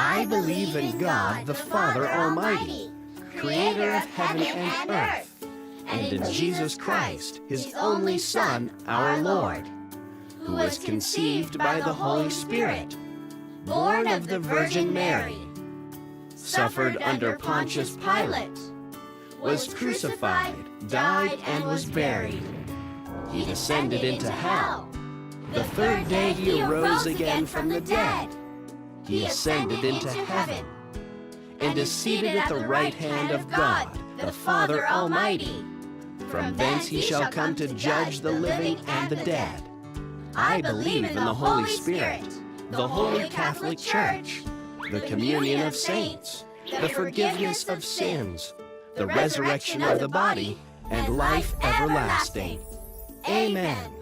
I believe in God, the Father Almighty, creator of heaven and earth, and in Jesus Christ, his only Son, our Lord, who was conceived by the Holy Spirit, born of the Virgin Mary, suffered under Pontius Pilate, was crucified, died, and was buried. He descended into hell. The third day he arose again from the dead. He ascended into heaven, and is seated at the right hand of God, the Father Almighty. From thence he shall come to judge the living and the dead. I believe in the Holy Spirit, the Holy Catholic Church, the communion of saints, the forgiveness of sins, the resurrection of the body, and life everlasting. Amen.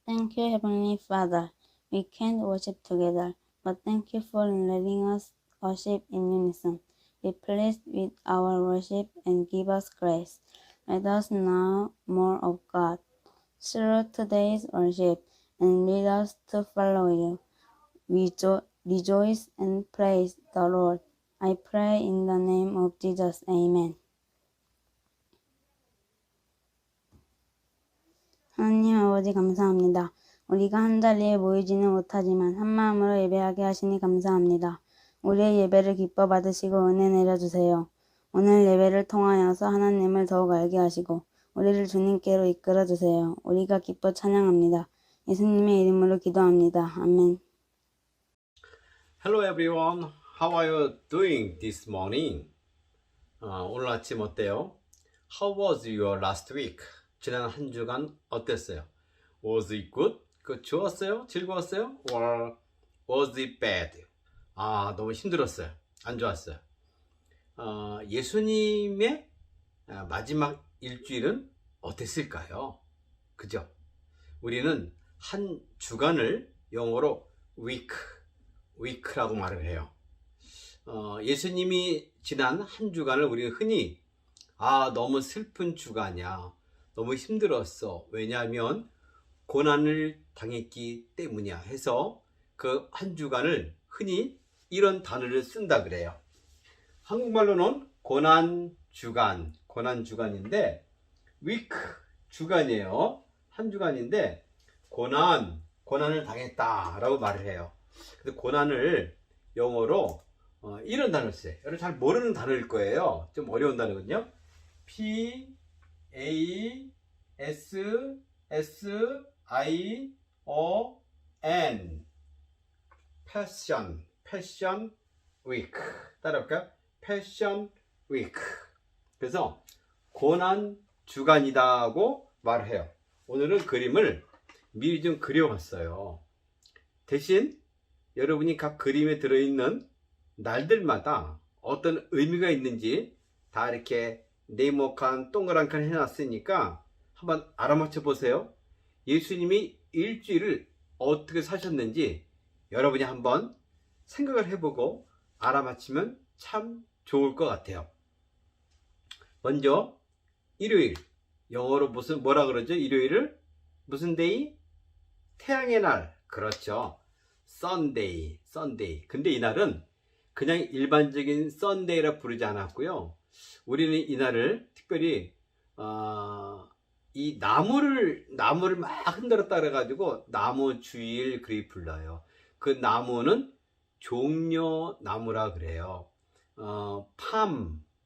Thank you, Heavenly Father. We can't worship together, but thank you for letting us worship in unison. Be pleased with our worship and give us grace. Let us know more of God through today's worship and lead us to follow you. Rejoice and praise the Lord. I pray in the name of Jesus. Amen. 하나님 아버지 감사합니다. 우리가 한 자리에 모이지는 못하지만 한 마음으로 예배하게 하시니 감사합니다. 우리의 예배를 기뻐 받으시고 은혜 내려주세요. 오늘 예배를 통하여서 하나님을 더욱 알게 하시고 우리를 주님께로 이끌어 주세요. 우리가 기뻐 찬양합니다. 예수님의 이름으로 기도합니다. 아멘. Hello everyone. How are you doing this morning? 오늘 아침 어때요? How was your last week? 지난 한 주간 어땠어요? Was it good? 좋았어요? 즐거웠어요? Or was it bad? 너무 힘들었어요. 안 좋았어요. 예수님의 마지막 일주일은 어땠을까요? 그죠? 우리는 한 주간을 영어로 week라고 말을 해요. 예수님이 지난 한 주간을 우리는 흔히 너무 슬픈 주간이야. 너무 힘들었어. 왜냐하면 고난을 당했기 때문이야 해서 그 한 주간을 흔히 이런 단어를 쓴다 그래요. 한국말로는 고난주간인데 week 주간이에요. 한 주간인데 고난을 당했다 라고 말을 해요. 근데 고난을 영어로 이런 단어를 써요. 여러분 잘 모르는 단어일 거예요. 좀 어려운 단어거든요. Passion Passion Week 따라할까요? Passion Week. 그래서 고난 주간이다고 말해요. 오늘은 그림을 미리 좀 그려봤어요. 대신 여러분이 각 그림에 들어있는 날들마다 어떤 의미가 있는지 다 이렇게 네모칸 동그란 칸 해놨으니까 한번 알아맞혀 보세요. 예수님이 일주일을 어떻게 사셨는지 여러분이 한번 생각을 해보고 알아맞히면 참 좋을 것 같아요. 먼저 일요일, 영어로 뭐라 그러죠? 일요일을 무슨 데이? 태양의 날. 그렇죠. Sunday. 근데 이날은 그냥 일반적인 Sunday라 부르지 않았고요. 우리는 이날을 특별히 이 나무를 막 흔들었다 그래가지고 나무주일 그리 불러요. 그 나무는 종려나무라 그래요.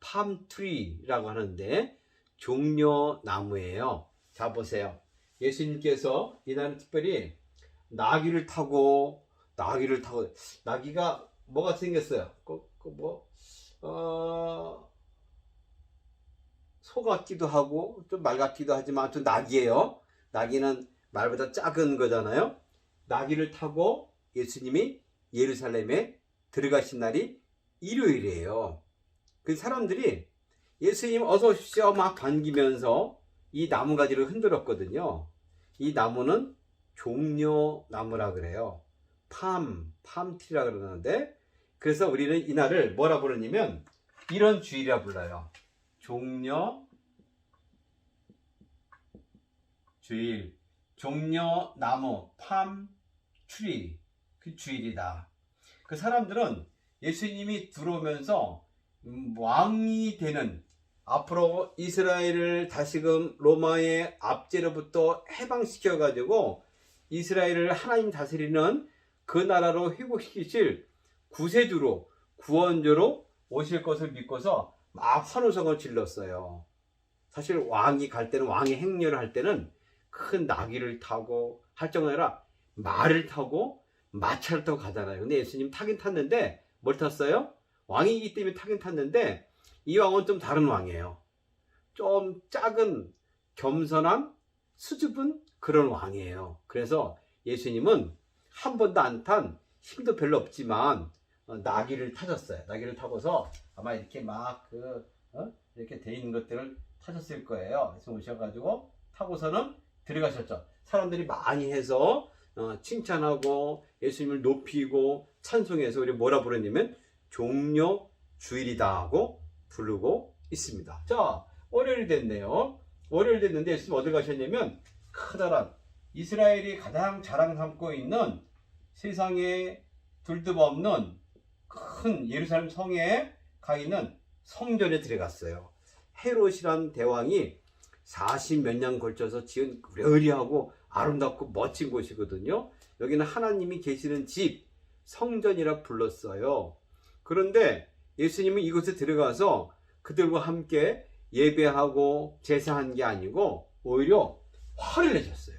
팜트리라고 하는데 종려나무예요. 자 보세요. 예수님께서 이날은 특별히 나귀를 타고 나귀가 뭐가 생겼어요? 소 같기도 하고 좀 말 같기도 하지만 또 나귀예요. 나귀는 말보다 작은 거잖아요. 나귀를 타고 예수님이 예루살렘에 들어가신 날이 일요일이에요. 그 사람들이 예수님 어서 오십시오 막 반기면서 이 나무가지를 흔들었거든요. 이 나무는 종려나무라 그래요. 팜트리라 그러는데, 그래서 우리는 이날을 뭐라 부르냐면 이런 주일이라 불러요. 종려주일, 종려나무, 팜트리, 그 주일이다. 그 사람들은 예수님이 들어오면서 왕이 되는, 앞으로 이스라엘을 다시금 로마의 압제로부터 해방시켜 가지고 이스라엘을 하나님 다스리는 그 나라로 회복시키실 구세주로, 구원자로 오실 것을 믿고서 막 환호성을 질렀어요. 사실 왕이 갈 때는, 왕의 행렬을 할 때는 큰 나귀를 타고 할 정도 아니라 말을 타고 마차를 타고 가잖아요. 근데 예수님 타긴 탔는데 뭘 탔어요? 왕이기 때문에 타긴 탔는데 이 왕은 좀 다른 왕이에요. 좀 작은, 겸손한, 수줍은 그런 왕이에요. 그래서 예수님은 한 번도 안 탄, 힘도 별로 없지만 나귀를 타셨어요. 나귀를 타고서 아마 이렇게 막 이렇게 돼 있는 것들을 타셨을 거예요. 그래서 오셔가지고 타고서는 들어가셨죠. 사람들이 많이 해서 칭찬하고 예수님을 높이고 찬송해서 우리 뭐라 부르냐면 종려주일이다 하고 부르고 있습니다. 자, 월요일이 됐네요. 월요일 됐는데 예수님 어디 가셨냐면 커다란 이스라엘이 가장 자랑 삼고 있는 세상에 둘도 없는 큰 예루살렘 성에 가 있는 성전에 들어갔어요. 헤롯이란 대왕이 40몇 년 걸쳐서 지은 의리하고 아름답고 멋진 곳이거든요. 여기는 하나님이 계시는 집, 성전이라 불렀어요. 그런데 예수님은 이곳에 들어가서 그들과 함께 예배하고 제사한 게 아니고 오히려 화를 내셨어요.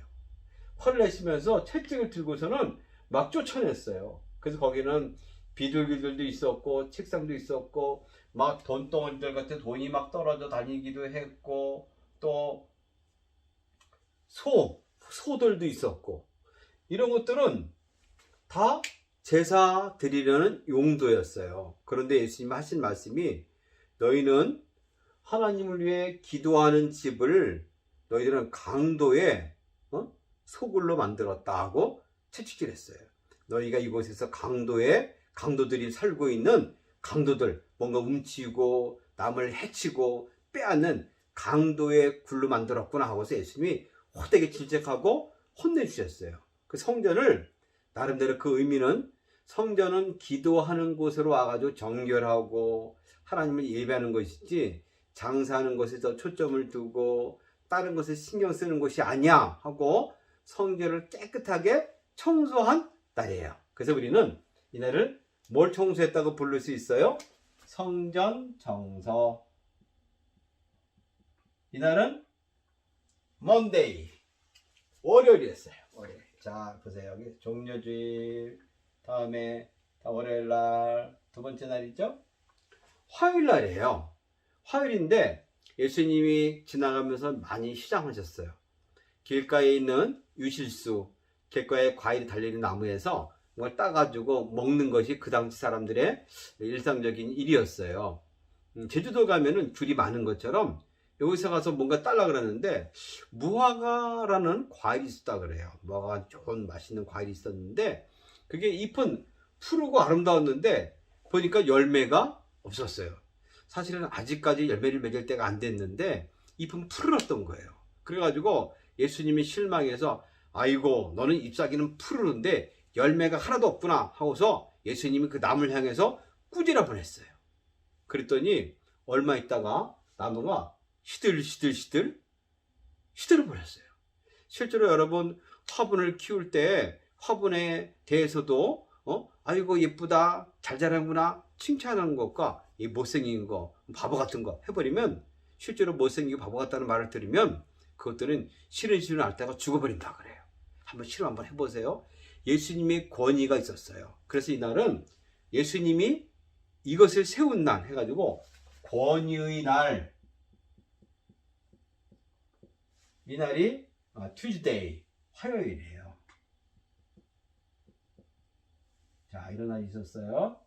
화를 내시면서 채찍을 들고서는 막 쫓아냈어요. 그래서 거기는 비둘기들도 있었고 책상도 있었고 막 돈덩어리들 같은 돈이 막 떨어져 다니기도 했고 또 소들도 있었고 이런 것들은 다 제사 드리려는 용도였어요. 그런데 예수님이 하신 말씀이 너희는 하나님을 위해 기도하는 집을 너희들은 강도의 소굴로 만들었다 하고 채찍질했어요. 너희가 이곳에서 강도들이 살고 있는 강도들, 뭔가 훔치고 남을 해치고 빼앗는 강도의 굴로 만들었구나 하고서 예수님이 호되게 질책하고 혼내주셨어요. 그 성전을 나름대로 그 의미는 성전은 기도하는 곳으로 와가지고 정결하고 하나님을 예배하는 것이지 장사하는 것에 더 초점을 두고 다른 것에 신경 쓰는 것이 아니야 하고 성전을 깨끗하게 청소한 날이에요. 그래서 우리는 이날을 뭘 청소했다고 부를 수 있어요? 성전 청소. 이날은 먼데이, 월요일이었어요. 월요일. 자, 보세요. 여기 종려주일, 다음에 월요일 날, 두 번째 날이죠? 화요일 날이에요. 화요일인데 예수님이 지나가면서 많이 시장하셨어요. 길가에 있는 유실수, 길가에 과일이 달리는 나무에서 뭘 따가지고 먹는 것이 그 당시 사람들의 일상적인 일이었어요. 제주도 가면은 귤이 많은 것처럼 여기서 가서 뭔가 딸라 그러는데 무화과라는 과일이 있었다 그래요. 무화과 좋은 맛있는 과일이 있었는데 그게 잎은 푸르고 아름다웠는데 보니까 열매가 없었어요. 사실은 아직까지 열매를 맺을 때가 안 됐는데 잎은 푸르렀던 거예요. 그래가지고 예수님이 실망해서 아이고 너는 잎사귀는 푸르는데 열매가 하나도 없구나 하고서 예수님이 그 나무를 향해서 꾸지라 보냈어요. 그랬더니 얼마 있다가 나무가 시들시들시들 버렸어요. 실제로 여러분 화분을 키울 때 화분에 대해서도 아이고 예쁘다 잘 자라는구나 칭찬하는 것과 이 못생긴 거 바보 같은 거 해버리면 실제로 못생기고 바보 같다는 말을 들으면 그것들은 싫은 앓다가 죽어버린다 그래요. 한번 실험 한번 해보세요. 예수님의 권위가 있었어요. 그래서 이날은 예수님이 이것을 세운 날 해가지고 권위의 날, 이날이 Tuesday, 화요일이에요. 자, 이런 날이 있었어요.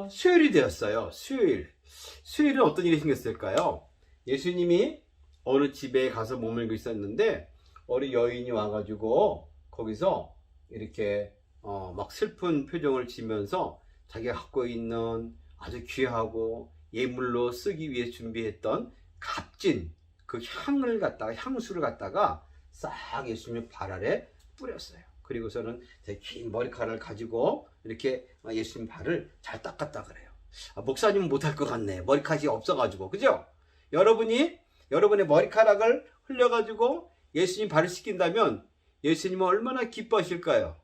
수요일이 되었어요. 수요일은 어떤 일이 생겼을까요? 예수님이 어느 집에 가서 머물고 있었는데 어린 여인이 와가지고 거기서 이렇게 막 슬픈 표정을 지면서 자기가 갖고 있는 아주 귀하고 예물로 쓰기 위해 준비했던 값진 그 향수를 갖다가 싹 예수님의 발 아래 뿌렸어요. 그리고서는 제 긴 머리카락을 가지고 이렇게 예수님 발을 잘 닦았다 그래요. 목사님은 못할 것 같네. 머리카락이 없어가지고. 그죠? 여러분의 머리카락을 흘려가지고 예수님 발을 씻긴다면 예수님은 얼마나 기뻐하실까요?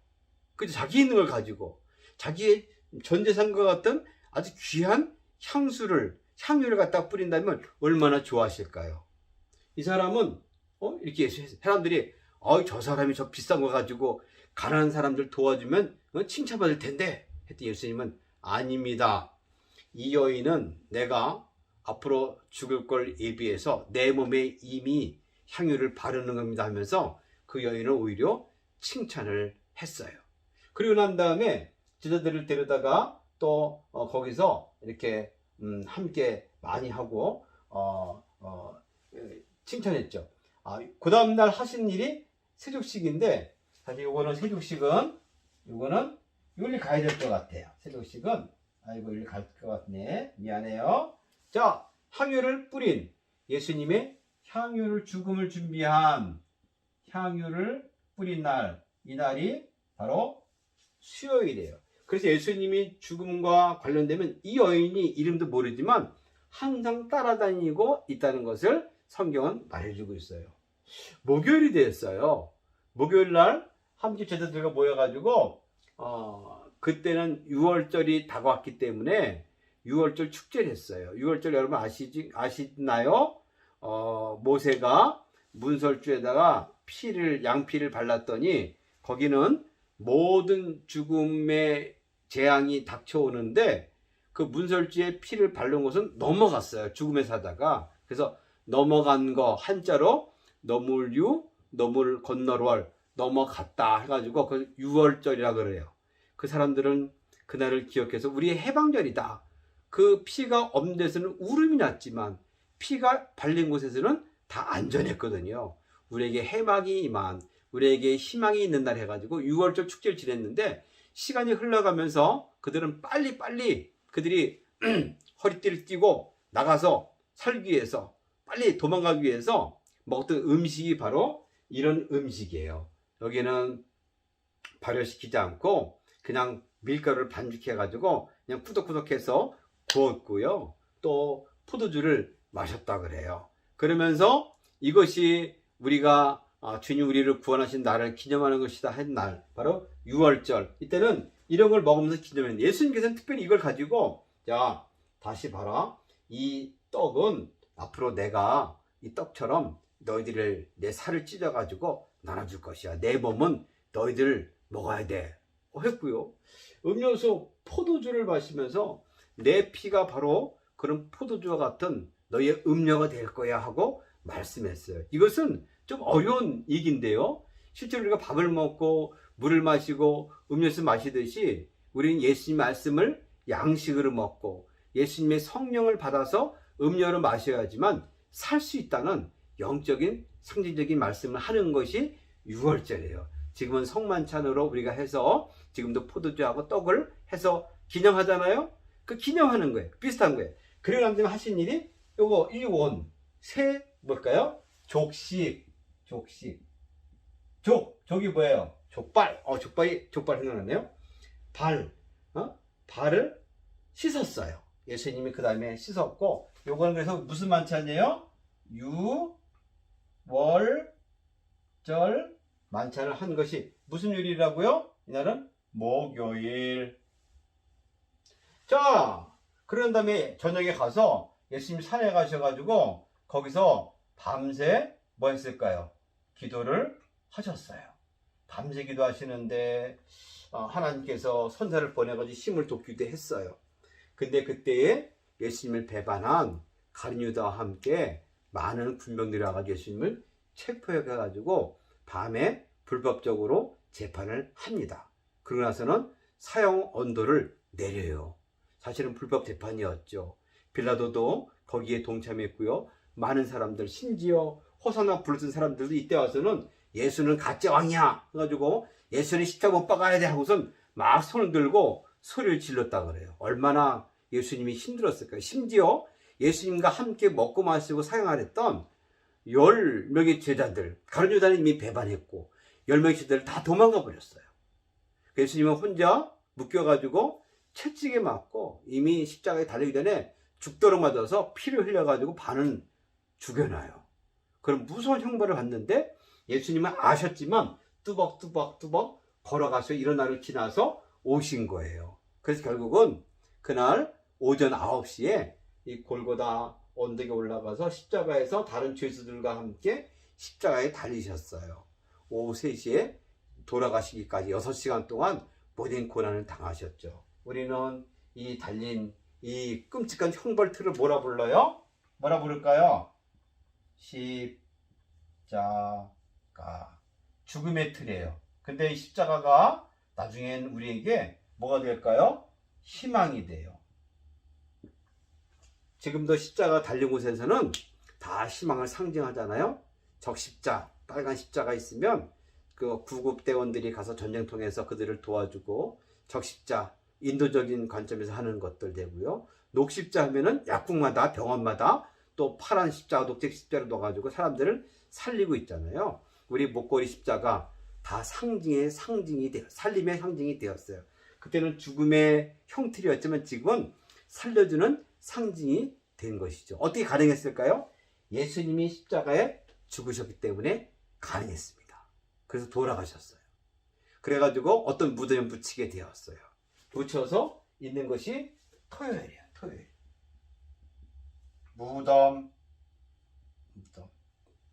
그죠? 자기 있는 걸 가지고 자기의 전재산과 같은 아주 귀한 향유를 갖다 뿌린다면 얼마나 좋아하실까요? 이 사람은 이렇게 사람들이 저 사람이 저 비싼 거 가지고 가난한 사람들 도와주면 칭찬받을 텐데 했더니 예수님은 아닙니다. 이 여인은 내가 앞으로 죽을 걸 예비해서 내 몸에 이미 향유를 바르는 겁니다 하면서 그 여인을 오히려 칭찬을 했어요. 그리고 난 다음에 제자들을 데려다가 또 거기서 이렇게 함께 많이 하고 칭찬했죠. 그 다음날 하신 일이 세족식인데 사실 요거는 세족식은 이걸 가야 될 것 같아요. 세족식은 이걸 갈 것 같네. 미안해요. 자, 향유를 뿌린 예수님의 죽음을 준비한 향유를 뿌린 날, 이 날이 바로 수요일이에요. 그래서 예수님이 죽음과 관련되면 이 여인이 이름도 모르지만 항상 따라다니고 있다는 것을 성경은 말해주고 있어요. 목요일이 되었어요. 목요일 날 함께 제자들과 모여가지고 그때는 6월절이 다가왔기 때문에 유월절 축제를 했어요. 유월절 여러분 아시나요? 모세가 문설주에다가 양피를 발랐더니 거기는 모든 죽음의 재앙이 닥쳐오는데 그 문설주에 피를 바른 것은 넘어갔어요. 죽음에 사다가. 그래서 넘어간 거 한자로 너물유, 너물 건너월, 넘어갔다 해가지고 그 유월절이라 그래요. 그 사람들은 그날을 기억해서 우리의 해방절이다. 그 피가 없는 데서는 울음이 났지만 피가 발린 곳에서는 다 안전했거든요. 우리에게 해방이 임한, 우리에게 희망이 있는 날 해가지고 유월절 축제를 지냈는데 시간이 흘러가면서 그들은 빨리빨리 그들이 허리띠를 띠고 나가서 살기 위해서 빨리 도망가기 위해서 먹던 음식이 바로 이런 음식이에요. 여기는 발효시키지 않고 그냥 밀가루를 반죽해가지고 그냥 꾸덕꾸덕해서 구웠고요. 또 포도주를 마셨다 그래요. 그러면서 이것이 우리가 주님 우리를 구원하신 날을 기념하는 것이다 한 날, 바로 유월절. 이때는 이런 걸 먹으면서 기념했는데 예수님께서는 특별히 이걸 가지고 자 다시 봐라. 이 떡은 앞으로 내가 이 떡처럼 너희들을 내 살을 찢어가지고 나눠줄 것이야. 내 몸은 너희들 먹어야 돼. 했고요. 음료수 포도주를 마시면서 내 피가 바로 그런 포도주와 같은 너희의 음료가 될 거야 하고 말씀했어요. 이것은 좀 어려운 얘기인데요. 실제로 우리가 밥을 먹고 물을 마시고 음료수 마시듯이 우리는 예수님 말씀을 양식으로 먹고 예수님의 성령을 받아서 음료를 마셔야지만 살 수 있다는 영적인 상징적인 말씀을 하는 것이 유월절이에요. 지금은 성만찬으로 우리가 해서 지금도 포도주하고 떡을 해서 기념하잖아요. 그 기념하는 거예요. 비슷한 거예요. 그리고 난 다음에 하신 일이 요거 일원 새 뭘까요? 족식. 족이 뭐예요? 족발. 족발 생각났네요. 발을 씻었어요. 예수님이 그 다음에 씻었고, 요거는 그래서 무슨 만찬이에요? 유월절 만찬을 한 것이 무슨 요일이라고요? 이날은 목요일. 자, 그런 다음에 저녁에 가서 예수님 산에 가셔가지고 거기서 밤새 뭐 했을까요? 기도를 하셨어요. 밤새 기도하시는데 하나님께서 선사를 보내가지고 힘을 돕기도 했어요. 근데 그때에 예수님을 배반한 가룟유다와 함께 많은 군병들이 와가지고 예수님을 체포해가지고 밤에 불법적으로 재판을 합니다. 그러고 나서는 사형 언도를 내려요. 사실은 불법 재판이었죠. 빌라도도 거기에 동참했고요. 많은 사람들, 심지어 호산나 부르던 사람들도 이때 와서는 예수는 가짜 왕이야 해가지고 예수는 십자가 못 박아야 돼 하고선 막 손을 들고 소리를 질렀다 그래요. 얼마나 예수님이 힘들었을까요? 심지어 예수님과 함께 먹고 마시고 사용하랬던 10명의 제자들, 가룟유다는 이미 배반했고 10명의 제자들 다 도망가 버렸어요. 예수님은 혼자 묶여가지고 채찍에 맞고 이미 십자가에 달리기 전에 죽도록 맞아서 피를 흘려가지고 반은 죽여놔요. 그럼 무서운 형벌을 받는데 예수님은 아셨지만 뚜벅뚜벅 걸어가서 이런 날을 지나서 오신 거예요. 그래서 결국은 그날 오전 9시에 이 골고다 언덕에 올라가서 십자가에서 다른 죄수들과 함께 십자가에 달리셨어요. 오후 3시에 돌아가시기까지 6시간 동안 모든 고난을 당하셨죠. 우리는 이 달린 이 끔찍한 형벌틀을 뭐라 불러요? 뭐라 부를까요? 십자가. 죽음의 틀이에요. 근데 이 십자가가 나중엔 우리에게 뭐가 될까요? 희망이 돼요. 지금도 십자가 달린 곳에서는 다 희망을 상징하잖아요. 적십자, 빨간 십자가 있으면 그 구급대원들이 가서 전쟁통에서 그들을 도와주고, 적십자, 인도적인 관점에서 하는 것들 되고요. 녹십자 하면은 약국마다 병원마다 또 파란 십자가, 녹색 십자를 넣어가지고 사람들을 살리고 있잖아요. 우리 목걸이 십자가 다 상징이 되어, 살림의 상징이 되었어요. 그때는 죽음의 형틀이었지만 지금은 살려주는 상징이 된 것이죠. 어떻게 가능했을까요? 예수님이 십자가에 죽으셨기 때문에 가능했습니다. 그래서 돌아가셨어요. 그래가지고 어떤 무덤에 묻히게 되었어요. 묻혀서 있는 것이 토요일이에요. 터예요. 무덤.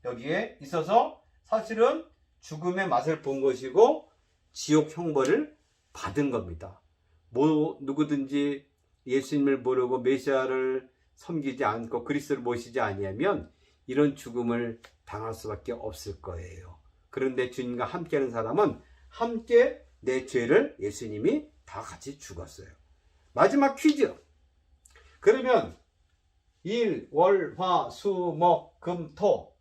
여기에 있어서 사실은 죽음의 맛을 본 것이고 지옥 형벌을 받은 겁니다. 누구든지 예수님을 모르고 메시아를 섬기지 않고 그리스도를 모시지 아니하면 이런 죽음을 당할 수밖에 없을 거예요. 그런데 주님과 함께하는 사람은 함께 내 죄를 예수님이 다 같이 죽었어요. 마지막 퀴즈. 그러면 일, 월, 화, 수, 목, 금, 토.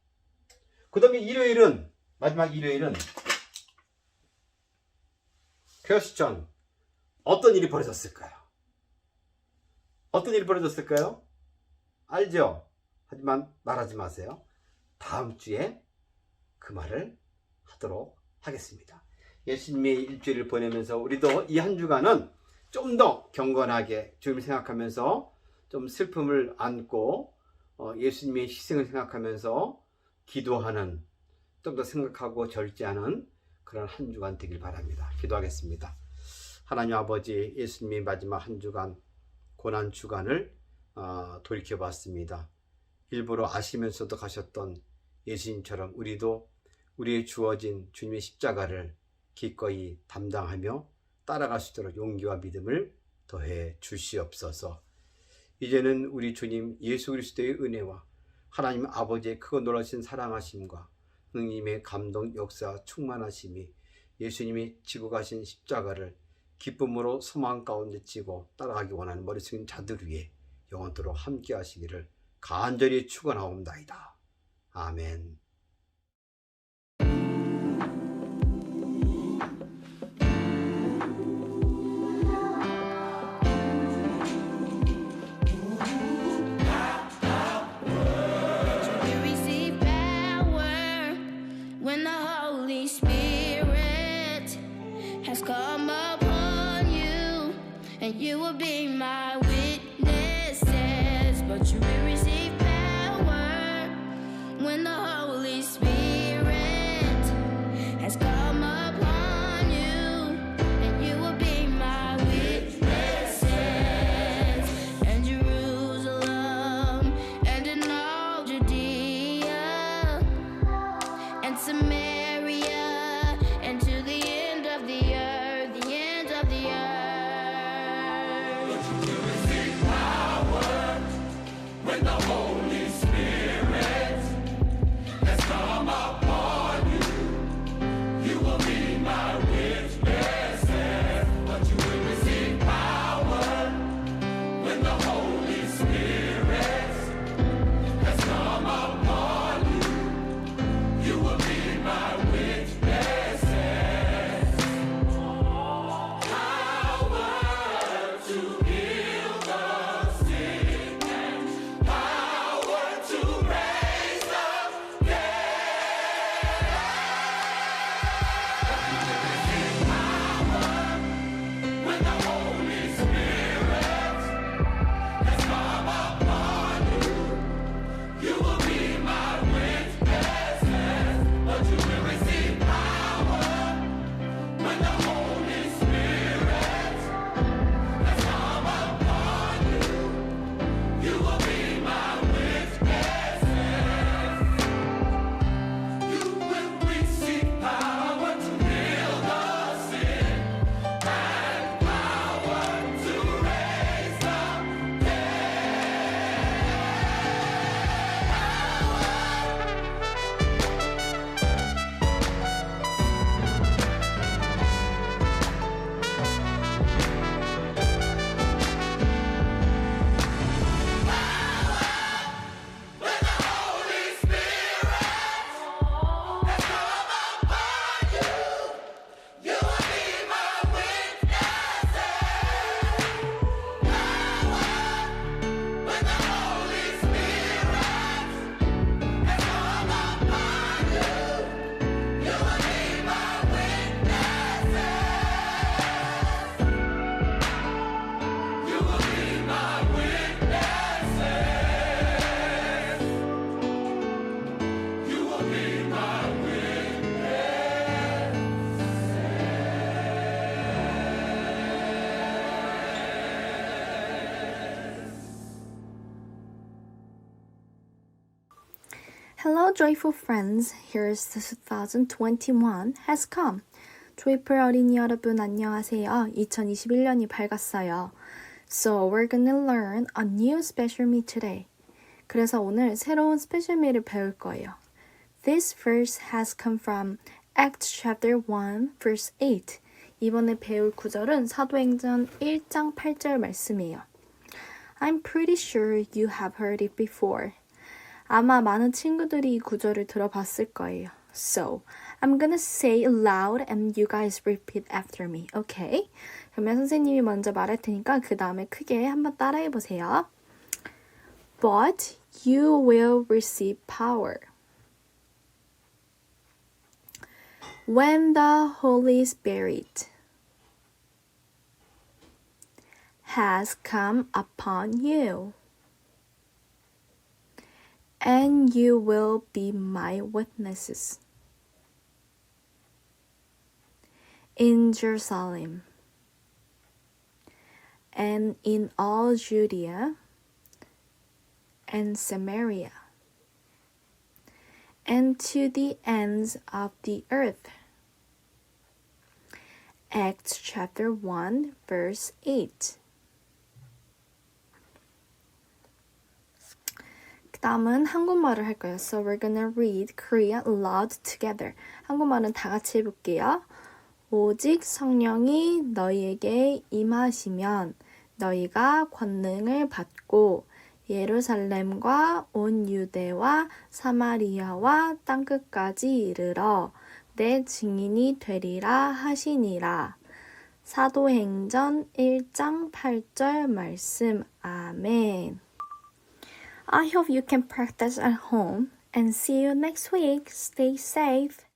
그 다음에 일요일은, 마지막 일요일은 퀘스천. 어떤 일이 벌어졌을까요? 어떤 일이 벌어졌을까요? 알죠? 하지만 말하지 마세요. 다음 주에 그 말을 하도록 하겠습니다. 예수님의 일주일을 보내면서 우리도 이 한 주간은 좀 더 경건하게 주님을 생각하면서 좀 슬픔을 안고 예수님의 희생을 생각하면서 기도하는, 좀 더 생각하고 절제하는 그런 한 주간 되길 바랍니다. 기도하겠습니다. 하나님 아버지, 예수님의 마지막 한 주간 고난 주간을 돌이켜봤습니다. 일부러 아시면서도 가셨던 예수님처럼 우리도 우리의 주어진 주님의 십자가를 기꺼이 담당하며 따라갈 수 있도록 용기와 믿음을 더해 주시옵소서. 이제는 우리 주님 예수 그리스도의 은혜와 하나님 아버지의 크고 놀라신 사랑하심과 하느님의 감동 역사 충만하심이 예수님이 지고 가신 십자가를 기쁨으로 소망 가운데 지고 따라가기 원하는 머리 숙인 자들 위해 영원토록 함께 하시기를 간절히 축원하옵나이다. 아멘. When the Holy Spirit has come upon you, and you will be my witnesses, but you will receive power when the Holy Hello, joyful friends. Here's 2021 has come. 조이풀 어린이 여러분 안녕하세요. 2021년이 밝았어요. So we're gonna learn a new special meal today. 그래서 오늘 새로운 스페셜 meal을 배울 거예요. This verse has come from Acts chapter 1 verse 8. 이번에 배울 구절은 사도행전 1장 8절 말씀이에요. I'm pretty sure you have heard it before. 아마 많은 친구들이 이 구절을 들어봤을 거예요. So, I'm gonna say it loud and you guys repeat after me, okay? 그러면 선생님이 먼저 말할 테니까 그 다음에 크게 한번 따라해 보세요. But you will receive power when the Holy Spirit has come upon you. And you will be my witnesses in Jerusalem and in all Judea and Samaria and to the ends of the earth. Acts chapter 1 verse 8. 다음은 한국말을 할 거예요. So we're gonna read Korean loud together. 한국말은 다 같이 해볼게요. 오직 성령이 너희에게 임하시면 너희가 권능을 받고 예루살렘과 온 유대와 사마리아와 땅끝까지 이르러 내 증인이 되리라 하시니라. 사도행전 1장 8절 말씀. 아멘. I hope you can practice at home and see you next week. Stay safe.